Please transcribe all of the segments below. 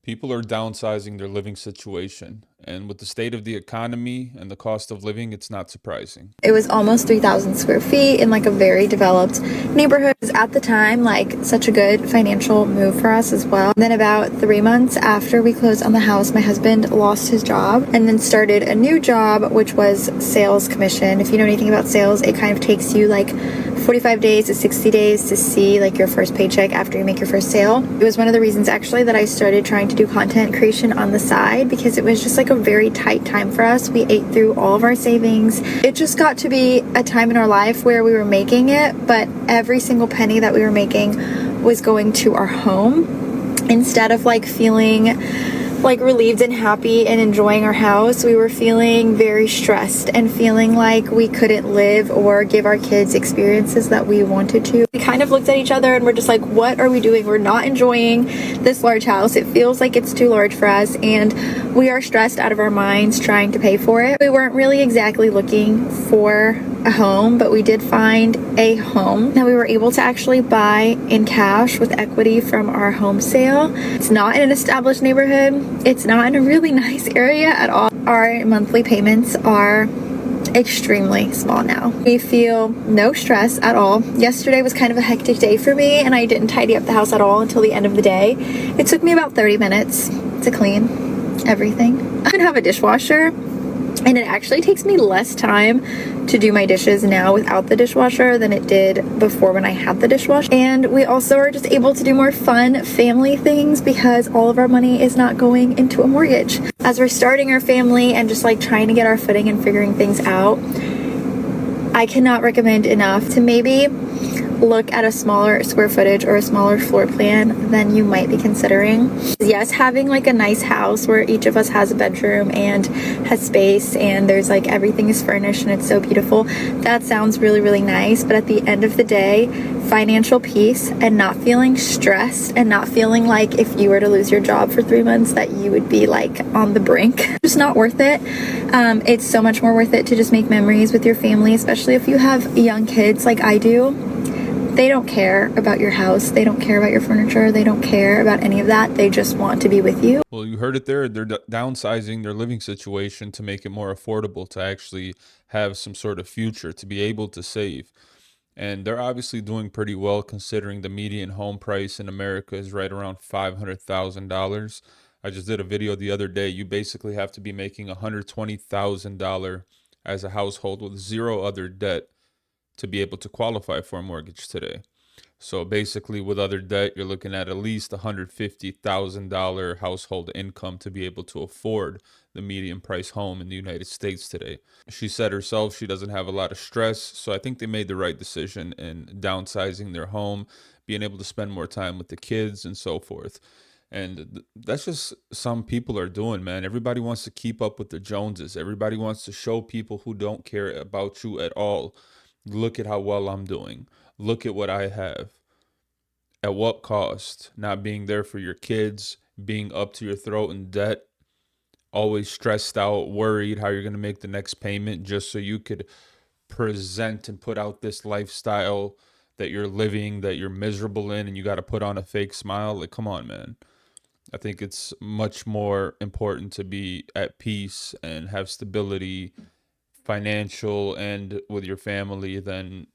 People are downsizing their living situation. And with the state of the economy and the cost of living, it's not surprising. It was almost 3,000 square feet in like a very developed neighborhood. It was at the time like such a good financial move for us as well. And then about 3 months after we closed on the house, my husband lost his job and then started a new job, which was sales commission. If you know anything about sales, it kind of takes you like 45 days to 60 days to see like your first paycheck after you make your first sale. It was one of the reasons actually that I started trying to do content creation on the side, because it was just like a very tight time for us. We ate through all of our savings. It just got to be a time in our life where we were making it, but every single penny that we were making was going to our home. Instead of like feeling like relieved and happy and enjoying our house, we were feeling very stressed and feeling like we couldn't live or give our kids experiences that we wanted to. We kind of looked at each other and we're just like, what are we doing? We're not enjoying this large house. It feels like it's too large for us and we are stressed out of our minds trying to pay for it. We weren't really exactly looking for a home, but we did find a home that we were able to actually buy in cash with equity from our home sale. It's not in an established neighborhood. It's not in a really nice area at all. Our monthly payments are extremely small now. We feel no stress at all. Yesterday was kind of a hectic day for me and I didn't tidy up the house at all until the end of the day. It took me about 30 minutes to clean everything. I have a dishwasher and it actually takes me less time to do my dishes now without the dishwasher than it did before when I had the dishwasher. And we also are just able to do more fun family things because all of our money is not going into a mortgage. As we're starting our family and just like trying to get our footing and figuring things out, I cannot recommend enough to maybe look at a smaller square footage or a smaller floor plan than you might be considering. Yes, having like a nice house where each of us has a bedroom and has space and there's like everything is furnished and it's so beautiful, that sounds really, really nice. But at the end of the day, financial peace and not feeling stressed and not feeling like if you were to lose your job for 3 months that you would be like on the brink, just not worth it. It's so much more worth it to just make memories with your family, especially if you have young kids like I do. They don't care about your house. They don't care about your furniture. They don't care about any of that. They just want to be with you. Well, you heard it there. They're downsizing their living situation to make it more affordable, to actually have some sort of future, to be able to save. And they're obviously doing pretty well considering the median home price in America is right around $500,000. I just did a video the other day. You basically have to be making $120,000 as a household with zero other debt to be able to qualify for a mortgage today. So basically, with other debt, you're looking at least $150,000 household income to be able to afford the median price home in the United States today. She said herself she doesn't have a lot of stress, so I think they made the right decision in downsizing their home, being able to spend more time with the kids and so forth. And that's just some people are doing, man. Everybody wants to keep up with the Joneses. Everybody wants to show people who don't care about you at all. Look at how well I'm doing. Look at what I have. At what cost? Not being there for your kids, being up to your throat in debt, always stressed out, worried how you're going to make the next payment just so you could present and put out this lifestyle that you're living, that you're miserable in, and you got to put on a fake smile. Like, come on, man. I think it's much more important to be at peace and have stability, financial and with your family, than,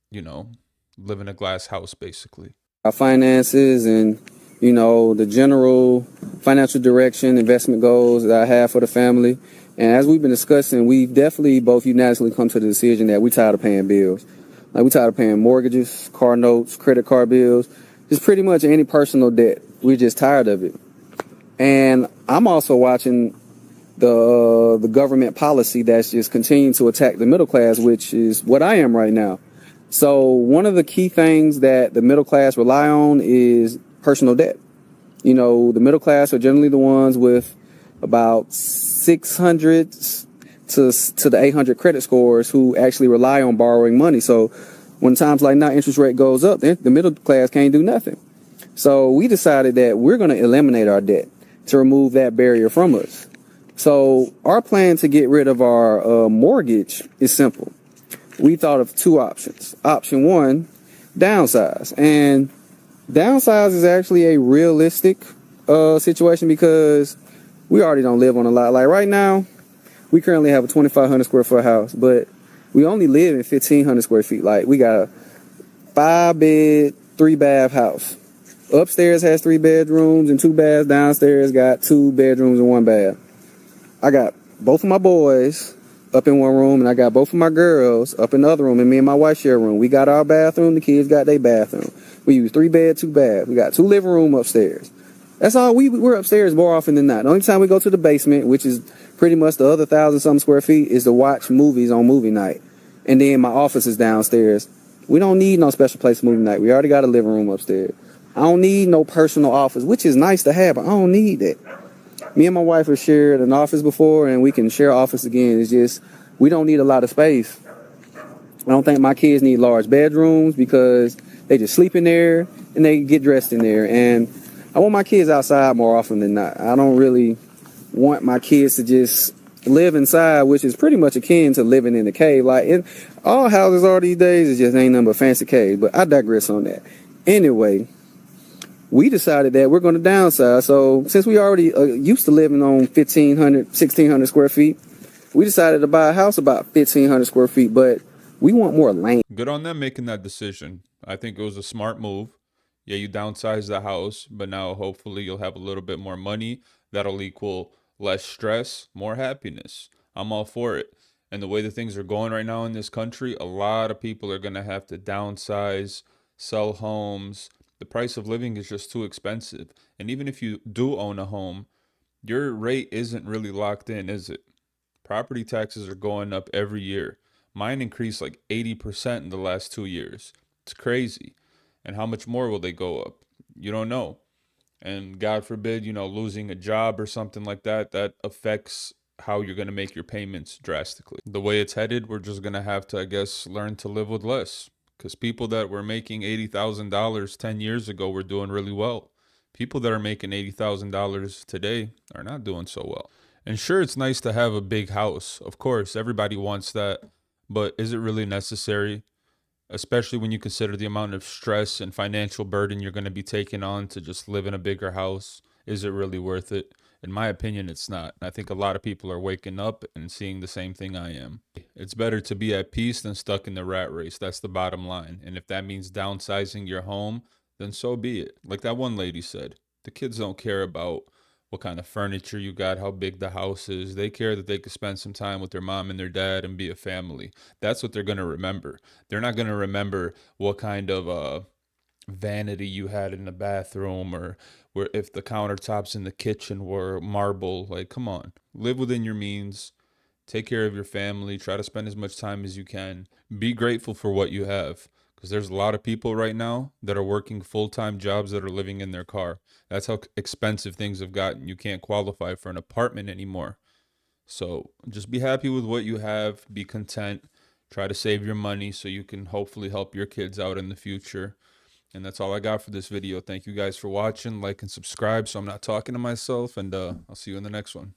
you know, live in a glass house, basically. Our finances and, the general financial direction, investment goals that I have for the family. And as we've been discussing, we've definitely both unanimously come to the decision that we're tired of paying bills. Like, we're tired of paying mortgages, car notes, credit card bills, just pretty much any personal debt. We're just tired of it. And I'm also watching the government policy that's just continuing to attack the middle class, which is what I am right now. So one of the key things that the middle class rely on is personal debt. The middle class are generally the ones with about 600 to the 800 credit scores who actually rely on borrowing money. So when times like now interest rate goes up, the middle class can't do nothing. So we decided that we're going to eliminate our debt to remove that barrier from us. So our plan to get rid of our mortgage is simple. We thought of two options. Option one, downsize. And downsize is actually a realistic situation because we already don't live on a lot. Like right now, we currently have a 2,500 square foot house, but we only live in 1,500 square feet. Like we got a 5-bed, 3-bath house. Upstairs has 3 bedrooms and 2 baths. Downstairs got 2 bedrooms and 1 bath. I got both of my boys up in one room, and I got both of my girls up in the other room, and me and my wife share a room. We got our bathroom, the kids got their bathroom. We use 3 bed, 2 bath. We got 2 living room upstairs. That's all. We're upstairs more often than not. The only time we go to the basement, which is pretty much the other 1,000-something square feet, is to watch movies on movie night. And then my office is downstairs. We don't need no special place for movie night. We already got a living room upstairs. I don't need no personal office, which is nice to have, but I don't need that. Me and my wife have shared an office before, and we can share office again. It's just we don't need a lot of space. I don't think my kids need large bedrooms because they just sleep in there and they get dressed in there. And I want my kids outside more often than not. I don't really want my kids to just live inside, which is pretty much akin to living in a cave. Like in all houses are these days, it just ain't nothing but fancy caves. But I digress on that. Anyway, we decided that we're going to downsize. So since we already used to living on 1,500, 1,600 square feet, we decided to buy a house about 1,500 square feet, but we want more land. Good on them making that decision. I think it was a smart move. Yeah, you downsize the house, but now hopefully you'll have a little bit more money. That'll equal less stress, more happiness. I'm all for it. And the way that things are going right now in this country, a lot of people are going to have to downsize, sell homes. The price of living is just too expensive. And even if you do own a home, your rate isn't really locked in, is it? Property taxes are going up every year. Mine increased like 80% in the last 2 years. It's crazy. And how much more will they go up? You don't know. And God forbid, losing a job or something like that, that affects how you're going to make your payments drastically. The way it's headed, we're just going to have to, I guess, learn to live with less. Because people that were making $80,000 10 years ago were doing really well. People that are making $80,000 today are not doing so well. And sure, it's nice to have a big house. Of course, everybody wants that. But is it really necessary? Especially when you consider the amount of stress and financial burden you're going to be taking on to just live in a bigger house. Is it really worth it? In my opinion, it's not. I think a lot of people are waking up and seeing the same thing I am. It's better to be at peace than stuck in the rat race. That's the bottom line. And if that means downsizing your home, then so be it. Like that one lady said, the kids don't care about what kind of furniture you got, how big the house is. They care that they could spend some time with their mom and their dad and be a family. That's what they're going to remember. They're not going to remember what kind of vanity you had in the bathroom or where if the countertops in the kitchen were marble. Like, come on, live within your means. Take care of your family. Try to spend as much time as you can. Be grateful for what you have. Because there's a lot of people right now that are working full-time jobs that are living in their car. That's how expensive things have gotten. You can't qualify for an apartment anymore. So just be happy with what you have. Be content. Try to save your money so you can hopefully help your kids out in the future. And that's all I got for this video. Thank you guys for watching. Like and subscribe so I'm not talking to myself. And I'll see you in the next one.